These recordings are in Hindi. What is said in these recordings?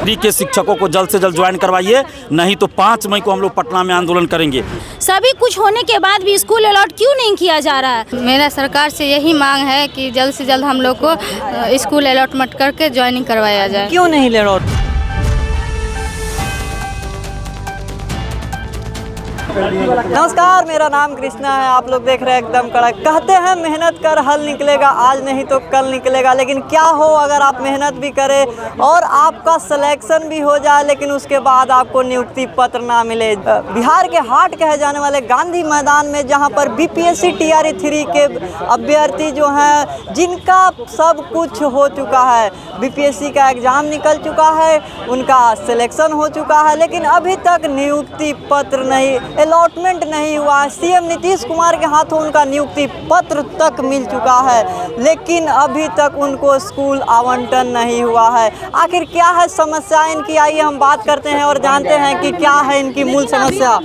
फ्री के शिक्षकों को जल्द से जल्द ज्वाइन करवाइए, नहीं तो 5 मई को हम लोग पटना में आंदोलन करेंगे। सभी कुछ होने के बाद भी स्कूल अलॉट क्यों नहीं किया जा रहा है? मेरा सरकार से यही मांग है कि जल्द से जल्द हम लोग को स्कूल अलॉटमेंट करके ज्वाइनिंग करवाया जाए। क्यों नहीं अलॉट? नमस्कार, मेरा नाम कृष्णा है। आप लोग देख रहे हैं एकदम कड़क। कहते हैं मेहनत कर हल निकलेगा, आज नहीं तो कल निकलेगा। लेकिन क्या हो अगर आप मेहनत भी करें और आपका सिलेक्शन भी हो जाए, लेकिन उसके बाद आपको नियुक्ति पत्र ना मिले। बिहार के हाट कहे जाने वाले गांधी मैदान में, जहां पर बीपीएससी TRE 3 के अभ्यर्थी जो हैं, जिनका सब कुछ हो चुका है, बीपीएससी का एग्ज़ाम निकल चुका है, उनका सिलेक्शन हो चुका है, लेकिन अभी तक नियुक्ति पत्र नहीं, अलॉटमेंट नहीं हुआ। सीएम नीतीश कुमार के हाथों उनका नियुक्ति पत्र तक मिल चुका है, लेकिन अभी तक उनको स्कूल आवंटन नहीं हुआ है। आखिर क्या है समस्या इनकी? आइए हम बात करते हैं और जानते हैं कि क्या है इनकी मूल समस्या।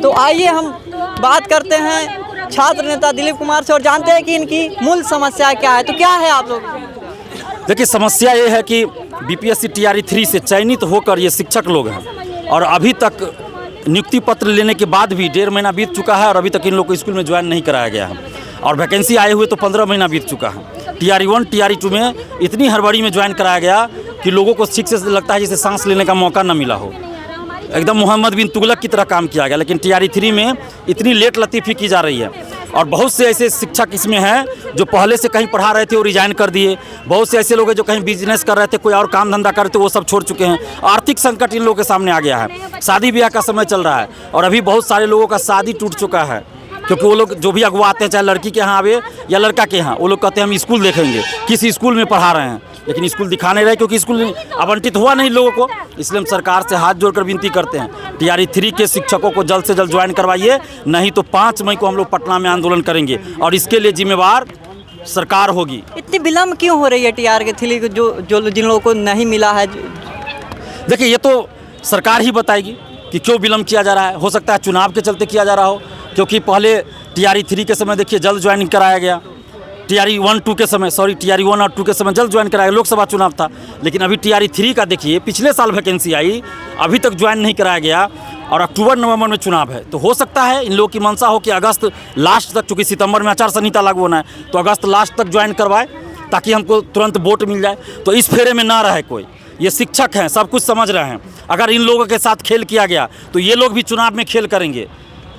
तो आइए हम बात करते हैं छात्र नेता दिलीप कुमार से और जानते हैं कि इनकी मूल समस्या क्या है। तो क्या है आप लोग? देखिए, समस्या ये है कि बीपीएससी TRE 3 से चयनित होकर ये शिक्षक लोग हैं और अभी तक नियुक्ति पत्र लेने के बाद भी 1.5 महीना बीत चुका है और अभी तक इन लोग को स्कूल में ज्वाइन नहीं कराया गया है। और वैकेंसी आए हुए तो 15 महीना बीत चुका है। TRE 1 TRE 2 में इतनी हड़बड़ी में ज्वाइन कराया गया कि लोगों को ठीक से लगता है जैसे सांस लेने का मौका न मिला हो। एकदम मोहम्मद बिन तुगलक की तरह काम किया गया। लेकिन TRE 3 में इतनी लेट लतीफ़ी की जा रही है और बहुत से ऐसे शिक्षक इसमें हैं जो पहले से कहीं पढ़ा रहे थे और रिजाइन कर दिए। बहुत से ऐसे लोग हैं जो कहीं बिजनेस कर रहे थे, कोई और काम धंधा कर रहे थे, वो सब छोड़ चुके हैं। आर्थिक संकट इन लोगों के सामने आ गया है। शादी ब्याह का समय चल रहा है और अभी बहुत सारे लोगों का शादी टूट चुका है, क्योंकि वो लोग जो भी अगुआ आते हैं, चाहे लड़की के यहाँ आवे या लड़का के यहाँ, वो लोग कहते हैं हम स्कूल देखेंगे, किसी स्कूल में पढ़ा रहे हैं, लेकिन स्कूल दिखा नहीं रहे क्योंकि स्कूल आवंटित हुआ नहीं लोगों को। इसलिए हम सरकार से हाथ जोड़कर विनती करते हैं, TRE 3 के शिक्षकों को जल्द से जल्द ज्वाइन करवाइए, नहीं तो 5 मई को हम लोग पटना में आंदोलन करेंगे और इसके लिए जिम्मेवार सरकार होगी। इतनी विलम्ब क्यों हो रही है TRE 3 को, जो जिन लोगों को नहीं मिला है? देखिए, ये तो सरकार ही बताएगी कि क्यों विलम्ब किया जा रहा है। हो सकता है चुनाव के चलते किया जा रहा हो, क्योंकि पहले TRE 3 के समय देखिए जल्द ज्वाइन कराया गया। TRE 1 2 के समय TRE 1 और 2 के समय जल्द ज्वाइन कराया गया, लोकसभा चुनाव था। लेकिन अभी TRE 3 का देखिए, पिछले साल वैकेंसी आई, अभी तक ज्वाइन नहीं कराया गया और अक्टूबर नवंबर में चुनाव है। तो हो सकता है इन लोगों की मंशा हो कि अगस्त लास्ट तक, चूँकि सितंबर में आचार संहिता लागू होना है, तो अगस्त लास्ट तक ज्वाइन करवाए ताकि हमको तुरंत वोट मिल जाए। तो इस फेरे में ना रहे कोई। ये शिक्षक हैं, सब कुछ समझ रहे हैं। अगर इन लोगों के साथ खेल किया गया तो ये लोग भी चुनाव में खेल करेंगे।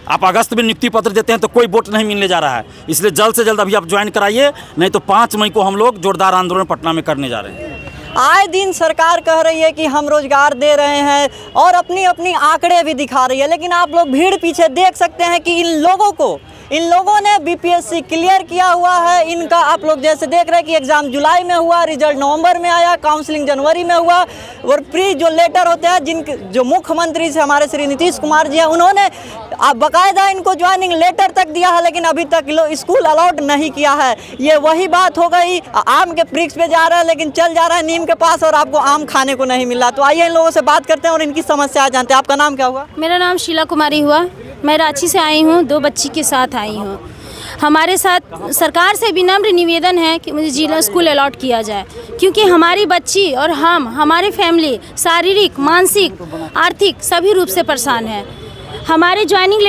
आप अगस्त में नियुक्ति पत्र देते हैं तो कोई वोट नहीं मिलने जा रहा है। इसलिए जल्द से जल्द अभी आप ज्वाइन कराइए, नहीं तो 5 मई को हम लोग जोरदार आंदोलन पटना में करने जा रहे हैं। आए दिन सरकार कह रही है कि हम रोजगार दे रहे हैं और अपनी अपनी आंकड़े भी दिखा रही है, लेकिन आप लोग भीड़ पीछे देख सकते हैं कि इन लोगों ने बीपीएससी क्लियर किया हुआ है। इनका आप लोग जैसे देख रहे हैं कि एग्ज़ाम जुलाई में हुआ, रिजल्ट नवंबर में आया, काउंसलिंग जनवरी में हुआ और प्री जो लेटर होते हैं, जो मुख्यमंत्री से हमारे श्री नीतीश कुमार जी हैं, उन्होंने बाकायदा इनको ज्वाइनिंग लेटर तक दिया है, लेकिन अभी तक स्कूल अलॉट नहीं किया है। ये वही बात हो गई, आम के वृक्ष पे जा रहा है लेकिन चल जा रहा है नीम के पास और आपको आम खाने को नहीं मिल रहा। तो आइए इन लोगों से बात करते हैं और इनकी समस्या जानते हैं। आपका नाम क्या हुआ? मेरा नाम शीला कुमारी हुआ। मैं रांची से आई हूँ, 2 बच्ची के साथ आई हूँ। हमारे साथ सरकार से विनम्र निवेदन है कि मुझे जिला स्कूल अलॉट किया जाए, क्योंकि हमारी बच्ची और हमारी फैमिली शारीरिक, मानसिक, आर्थिक सभी रूप से परेशान है। हमारे ज्वाइनिंग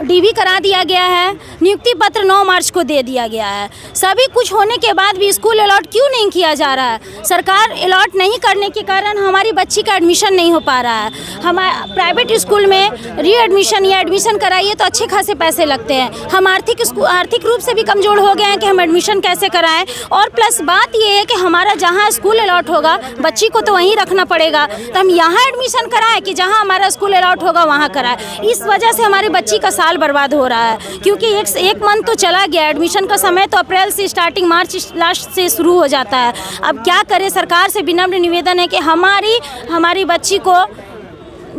DV करा दिया गया है, नियुक्ति पत्र 9 मार्च को दे दिया गया है। सभी कुछ होने के बाद भी स्कूल अलॉट क्यों नहीं किया जा रहा है? सरकार अलॉट नहीं करने के कारण हमारी बच्ची का एडमिशन नहीं हो पा रहा है। हमारे प्राइवेट स्कूल में रीएडमिशन या एडमिशन कराइए तो अच्छे खासे पैसे लगते हैं। हम आर्थिक रूप से भी कमज़ोर हो गए हैं कि हम एडमिशन कैसे कराएं। और प्लस बात ये है कि हमारा जहाँ स्कूल अलॉट होगा, बच्ची को तो वहीं रखना पड़ेगा, तो हम यहाँ एडमिशन कराएं कि जहाँ हमारा स्कूल अलॉट होगा वहाँ कराएं। इस वजह से हमारी बच्ची का साल बर्बाद हो रहा है, क्योंकि एक मंथ तो चला गया। एडमिशन का समय तो अप्रैल से स्टार्टिंग, मार्च लास्ट से शुरू हो जाता है। अब क्या करें? सरकार से विनम्र निवेदन है कि हमारी बच्ची को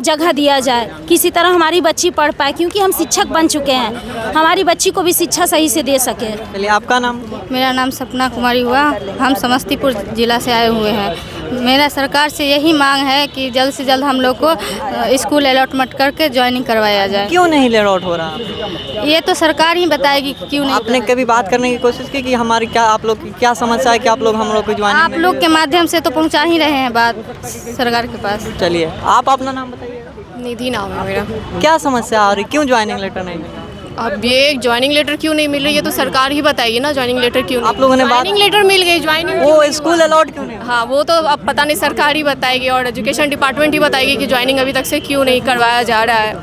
जगह दिया जाए, किसी तरह हमारी बच्ची पढ़ पाए, क्योंकि हम शिक्षक बन चुके हैं, हमारी बच्ची को भी शिक्षा सही से दे सके। चलिए, आपका नाम? मेरा नाम सपना कुमारी हुआ। हम समस्तीपुर जिला से आए हुए हैं। मेरा सरकार से यही मांग है कि जल्द से जल्द हम लोग को स्कूल अलॉटमेंट करके ज्वाइनिंग करवाया जाए। क्यों नहीं लेट आउट हो रहा? ये तो सरकार ही बताएगी कि क्यों नहीं। आपने कभी बात करने की कोशिश की कि हमारी क्या, आप लोग की क्या समस्या है कि आप लोग हम लोग को ज्वाइनिंग आप लोग के माध्यम से तो पहुंचा ही रहे हैं बात सरकार के पास। चलिए आप अपना नाम बताइए। निधि नाम है मेरा। क्या समस्या आ रही, क्यों ज्वाइनिंग लेटर नहीं मिला? अब ये ज्वाइनिंग लेटर क्यों नहीं मिल रही है तो सरकार ही बताइए ना। ज्वाइनिंग लेटर क्यों नहीं? आप लोगों ने बात- ज्वाइनिंग लेटर मिल गई, ज्वाइनिंग वो स्कूल अलॉट क्यों नहीं? हाँ वो तो अब पता नहीं, सरकार ही बताएगी और एजुकेशन डिपार्टमेंट ही बताएगी कि ज्वाइनिंग अभी तक से क्यों नहीं करवाया जा रहा है।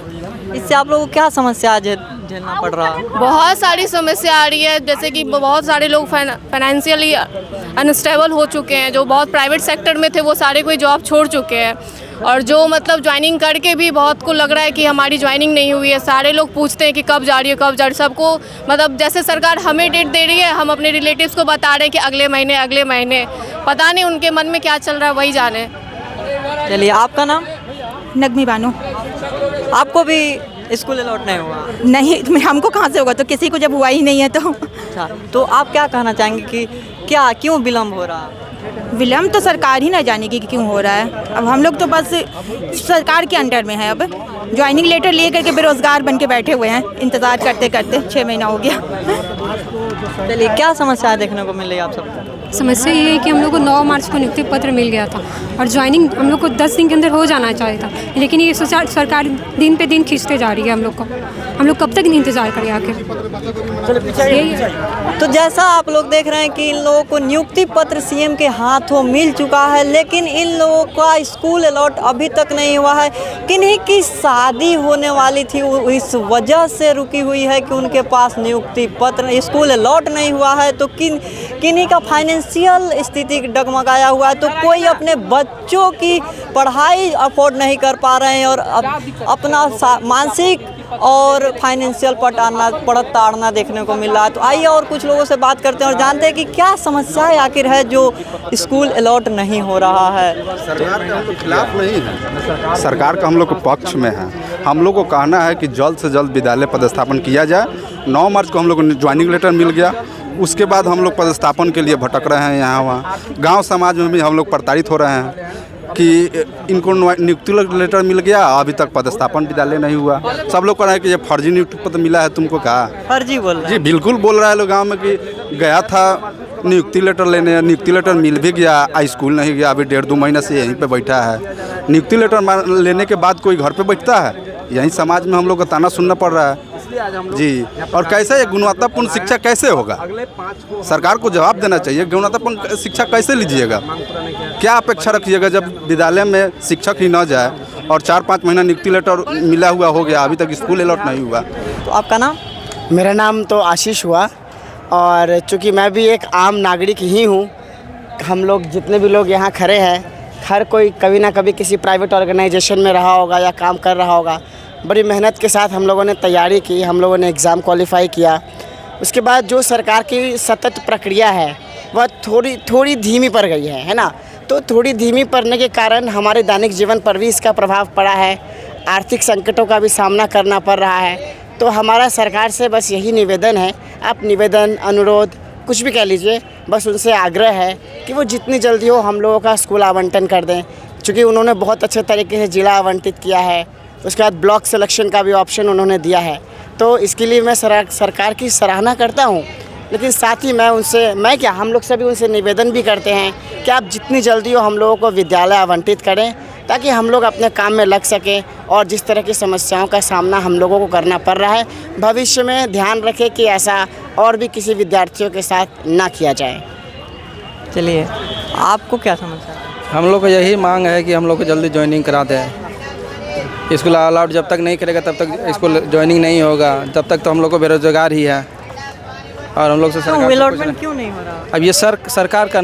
इससे आप लोगों को क्या समस्या झेलना पड़ रहा है? बहुत सारी समस्या आ रही है, जैसे कि बहुत सारे लोग फाइनेंशियली अनस्टेबल हो चुके हैं। जो बहुत प्राइवेट सेक्टर में थे वो सारे कोई जॉब छोड़ चुके हैं, और जो मतलब ज्वाइनिंग करके भी बहुत को लग रहा है कि हमारी ज्वाइनिंग नहीं हुई है। सारे लोग पूछते हैं कि कब जा रही है, कब जा रही है। सबको मतलब जैसे सरकार हमें डेट दे रही है, हम अपने रिलेटिव्स को बता रहे हैं कि अगले महीने। पता नहीं उनके मन में क्या चल रहा है, वही जाने। चलिए आपका नाम? नगमी बानो। आपको भी स्कूल अलॉट नहीं हुआ? नहीं, हमको कहाँ से होगा, तो किसी को जब हुआ ही नहीं है तो। अच्छा, तो आप क्या कहना चाहेंगे कि क्यों विलम्ब हो रहा है? विलम्ब तो सरकार ही ना जानेगी कि क्यों हो रहा है। अब हम लोग तो बस सरकार के अंडर में है। अब ज्वाइनिंग लेटर ले करके बेरोजगार बन के बैठे हुए हैं, इंतज़ार करते करते 6 महीना हो गया। चलिए क्या समस्या देखने को मिल रही है आप सबको? समस्या ये है कि हम लोग को 9 मार्च को नियुक्ति पत्र मिल गया था और ज्वाइनिंग हम लोग को 10 दिन के अंदर हो जाना चाहिए था, लेकिन ये सरकार दिन पे दिन खींचते जा रही है हम लोग को। हम लोग कब तक इंतज़ार करें आखिर? तो जैसा आप लोग देख रहे हैं कि इन लोगों को नियुक्ति पत्र सीएम के हाथों मिल चुका है, लेकिन इन लोगों का स्कूल अलॉट अभी तक नहीं हुआ है। किन्हीं की शादी होने वाली थी, इस वजह से रुकी हुई है कि उनके पास नियुक्ति पत्र, स्कूल अलॉट नहीं हुआ है। तो किन्हीं का फाइनेंशियल स्थिति डगमगाया हुआ है, तो कोई अपने बच्चों की पढ़ाई अफोर्ड नहीं कर पा रहे हैं और अपना मानसिक और फाइनेंशियल पड़त ताड़ना देखने को मिल रहा है। तो आइए और कुछ लोगों से बात करते हैं और जानते हैं कि क्या समस्याएं आखिर है जो स्कूल अलॉट नहीं हो रहा है। सरकार का हम लोग खिलाफ नहीं है, सरकार का हम लोग के पक्ष में है। हम लोग को कहना है कि जल्द से जल्द विद्यालय पदस्थापन किया जाए। 9 मार्च को हम लोग को ज्वाइनिंग लेटर मिल गया, उसके बाद हम लोग पदस्थापन के लिए भटक रहे हैं यहाँ वहाँ। गाँव समाज में भी हम लोग प्रताड़ित हो रहे हैं कि इनको नियुक्ति लेटर मिल गया, अभी तक पदस्थापन विद्यालय नहीं हुआ। सब लोग कह रहे हैं कि ये फर्जी नियुक्ति पत्र मिला है, तुमको कहा? फर्जी बोल रहे हैं? जी बिल्कुल बोल रहा है लोग गाँव में कि गया था नियुक्ति लेटर लेने, नियुक्ति लेटर मिल भी गया, स्कूल नहीं गया, अभी 1.5-2 महीने से यहीं पे बैठा है। नियुक्ति लेटर लेने के बाद कोई घर पे बैठता है? यहीं समाज में हम लोग को ताना सुनना पड़ रहा है जी। और कैसे ये गुणवत्तापूर्ण शिक्षा कैसे होगा? सरकार को जवाब देना चाहिए। गुणवत्तापूर्ण शिक्षा कैसे लीजिएगा? क्या अपेक्षा रखिएगा जब विद्यालय में शिक्षक ही न जाए और 4-5 महीना नियुक्ति लेटर मिला हुआ हो गया, अभी तक स्कूल अलॉट नहीं हुआ? तो आपका नाम? मेरा नाम तो आशीष हुआ, और चूँकि मैं भी एक आम नागरिक ही हूँ। हम लोग जितने भी लोग यहाँ खड़े हैं, हर कोई कभी ना कभी किसी प्राइवेट ऑर्गेनाइजेशन में रहा होगा या काम कर रहा होगा। बड़ी मेहनत के साथ हम लोगों ने तैयारी की, हम लोगों ने एग्ज़ाम क्वालिफाई किया। उसके बाद जो सरकार की सतत प्रक्रिया है वह थोड़ी धीमी पड़ गई है ना। तो थोड़ी धीमी पड़ने के कारण हमारे दैनिक जीवन पर भी इसका प्रभाव पड़ा है। आर्थिक संकटों का भी सामना करना पड़ रहा है। तो हमारा सरकार से बस यही निवेदन है, आप निवेदन, अनुरोध, कुछ भी कह लीजिए, बस उनसे आग्रह है कि वो जितनी जल्दी हो हम लोगों का स्कूल आवंटन कर दें। चूँकि उन्होंने बहुत अच्छे तरीके से ज़िला आवंटित किया है, उसके बाद ब्लॉक सिलेक्शन का भी ऑप्शन उन्होंने दिया है। तो इसके लिए मैं सरकार की सराहना करता हूँ, लेकिन साथ ही हम लोग सभी उनसे निवेदन भी करते हैं कि आप जितनी जल्दी हो हम लोगों को विद्यालय आवंटित करें, ताकि हम लोग अपने काम में लग सकें। और जिस तरह की समस्याओं का सामना हम लोगों को करना पड़ रहा है, भविष्य में ध्यान रखें कि ऐसा और भी किसी विद्यार्थियों के साथ ना किया जाए। चलिए आपको क्या समस्या है? हम लोग को यही मांग है कि हम लोग को जल्दी ज्वाइनिंग करा दें। स्कूल अलाउड जब तक नहीं करेगा तब तक स्कूल ज्वाइनिंग नहीं होगा, तब तक तो हम लोग को बेरोजगार ही है। और हम लोग से सरकार अलॉटमेंट क्यों नहीं हो रहा? अब ये सरकार का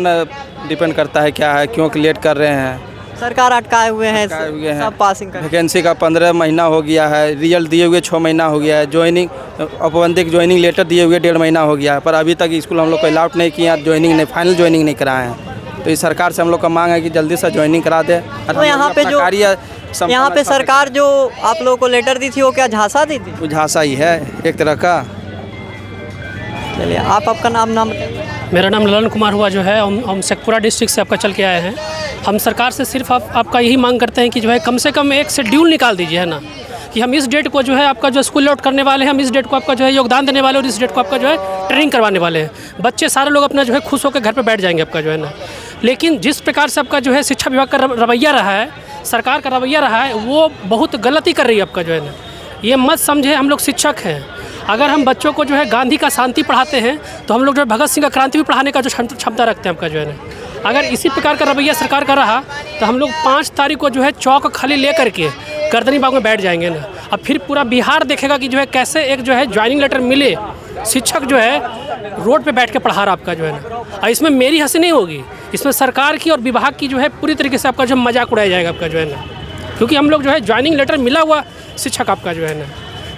डिपेंड करता है क्या है, क्यों लेट कर रहे हैं। सरकार अटकाए हुए हैं, सब पासिंग कर। वैकेंसी का 15 महीना हो गया है, रिजल्ट दिए हुए 6 महीना हो गया है, ज्वाइनिंग औपबंधिक ज्वाइनिंग लेटर दिए हुए 1.5 महीना हो गया है, पर अभी तक स्कूल हम लोग को अलाउड नहीं किया, ज्वाइनिंग नहीं, फाइनल ज्वाइनिंग नहीं कराए हैं। तो इस सरकार से हम लोग का मांग है कि जल्दी से ज्वाइनिंग करा दे। तो यहाँ पे सरकार जो आप लोगों को लेटर दी थी वो क्या झांसा दी थी? वो झांसा ही है एक तरह का। चलिए आप आपका नाम बताइए। मेरा नाम ललन कुमार हुआ जो है, हम शेखपुरा डिस्ट्रिक्ट से आपका चल के आए हैं। हम सरकार से सिर्फ आपका यही मांग करते हैं कि जो है कम से कम एक शेड्यूल निकाल दीजिए, है ना, कि हम इस डेट को जो है आपका जो स्कूल लॉट करने वाले हैं, हम इस डेट को आपका जो है योगदान देने वाले और इस डेट को आपका जो है ट्रेनिंग करवाने वाले हैं। बच्चे सारे लोग अपना जो है खुश होकर घर पर बैठ जाएंगे आपका जो है ना। लेकिन जिस प्रकार से आपका जो है शिक्षा विभाग का रवैया रहा है, सरकार का रवैया रहा है, वो बहुत गलती कर रही है आपका जो है ना। ये मत समझे हम लोग शिक्षक हैं, अगर हम बच्चों को जो है गांधी का शांति पढ़ाते हैं तो हम लोग जो है भगत सिंह का क्रांति भी पढ़ाने का जो क्षमता रखते हैं आपका जो है ना। अगर इसी प्रकार का रवैया सरकार का रहा तो हम लोग 5 तारीख को जो है चौक खाली ले करके गर्दनी बाग में बैठ जाएंगे ना। अब फिर पूरा बिहार देखेगा कि जो है कैसे एक जो है ज्वाइनिंग लेटर मिले, शिक्षक जो है रोड पे बैठ के पढ़ा रहा आपका जो है ना। और इसमें मेरी हंसी नहीं होगी, इसमें सरकार की और विभाग की जो है पूरी तरीके से आपका जो मजाक उड़ाया जाएगा आपका जो है ना, क्योंकि हम लोग जो है ज्वाइनिंग लेटर मिला हुआ शिक्षक आपका जो है ना।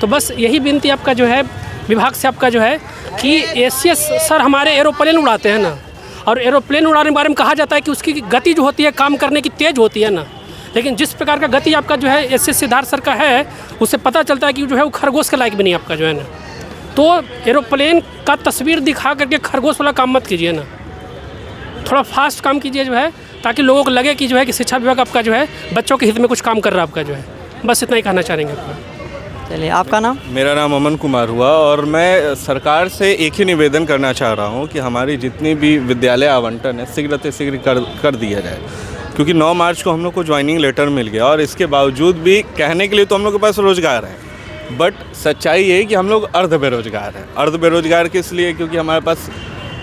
तो बस यही विनती आपका जो है विभाग से आपका जो है कि एसीएस सर हमारे एरोप्लेन उड़ाते हैं ना, और एरोप्लेन उड़ाने के बारे में कहा जाता है कि उसकी गति जो होती है काम करने की तेज़ होती है ना, लेकिन जिस प्रकार का गति आपका जो है एसीएस सिद्धार्थ सर का है उससे पता चलता है कि जो है वो खरगोश के लायक भी नहीं आपका जो है ना। तो एरोप्लेन का तस्वीर दिखा करके खरगोश वाला काम मत कीजिए ना, थोड़ा फास्ट काम कीजिए जो है, ताकि लोगों को लगे कि जो है कि शिक्षा विभाग आपका जो है बच्चों के हित में कुछ काम कर रहा है आपका जो है। बस इतना ही कहना चाहेंगे आपका। चलिए, आपका नाम? मेरा नाम अमन कुमार हुआ, और मैं सरकार से एक ही निवेदन करना चाह रहा हूं कि हमारी जितनी भी विद्यालय आवंटन है शीघ्र से शीघ्र कर दिया जाए, क्योंकि 9 मार्च को हम लोग को ज्वाइनिंग लेटर मिल गया, और इसके बावजूद भी कहने के लिए तो हम लोग के पास रोज़गार है, बट सच्चाई ये है कि हम लोग अर्ध बेरोजगार हैं। अर्ध बेरोजगार किस लिए? क्योंकि हमारे पास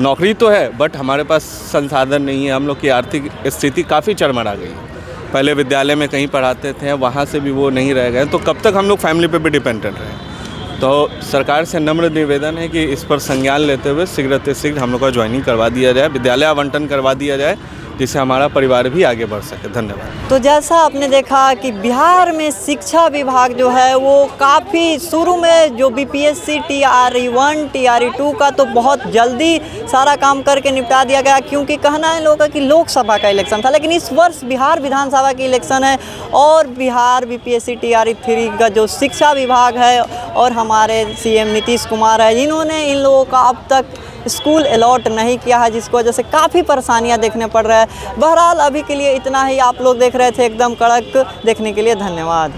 नौकरी तो है बट हमारे पास संसाधन नहीं है। हम लोग की आर्थिक स्थिति काफ़ी चरमरा गई है। पहले विद्यालय में कहीं पढ़ाते थे, वहाँ से भी वो नहीं रह गए, तो कब तक हम लोग फैमिली पे भी डिपेंडेंट रहे। तो सरकार से नम्र निवेदन है कि इस पर संज्ञान लेते हुए शीघ्र से शीघ्र हम लोग का ज्वाइनिंग करवा दिया जाए, विद्यालय आवंटन करवा दिया जाए, जिससे हमारा परिवार भी आगे बढ़ सके। धन्यवाद। तो जैसा आपने देखा कि बिहार में शिक्षा विभाग जो है वो काफ़ी शुरू में जो बीपीएससी TRE1 TRE2 का तो बहुत जल्दी सारा काम करके निपटा दिया गया, क्योंकि कहना है लोगों का कि लोकसभा का इलेक्शन था, लेकिन इस वर्ष बिहार विधानसभा की इलेक्शन है और बिहार बीपीएससी TRE3 का जो शिक्षा विभाग है और हमारे CM नीतीश कुमार है, जिन्होंने इन लोगों का अब तक स्कूल अलॉट नहीं किया है, जिसकी वजह से काफ़ी परेशानियां देखने पड़ रहा है। बहरहाल अभी के लिए इतना ही। आप लोग देख रहे थे एकदम कड़क। देखने के लिए धन्यवाद।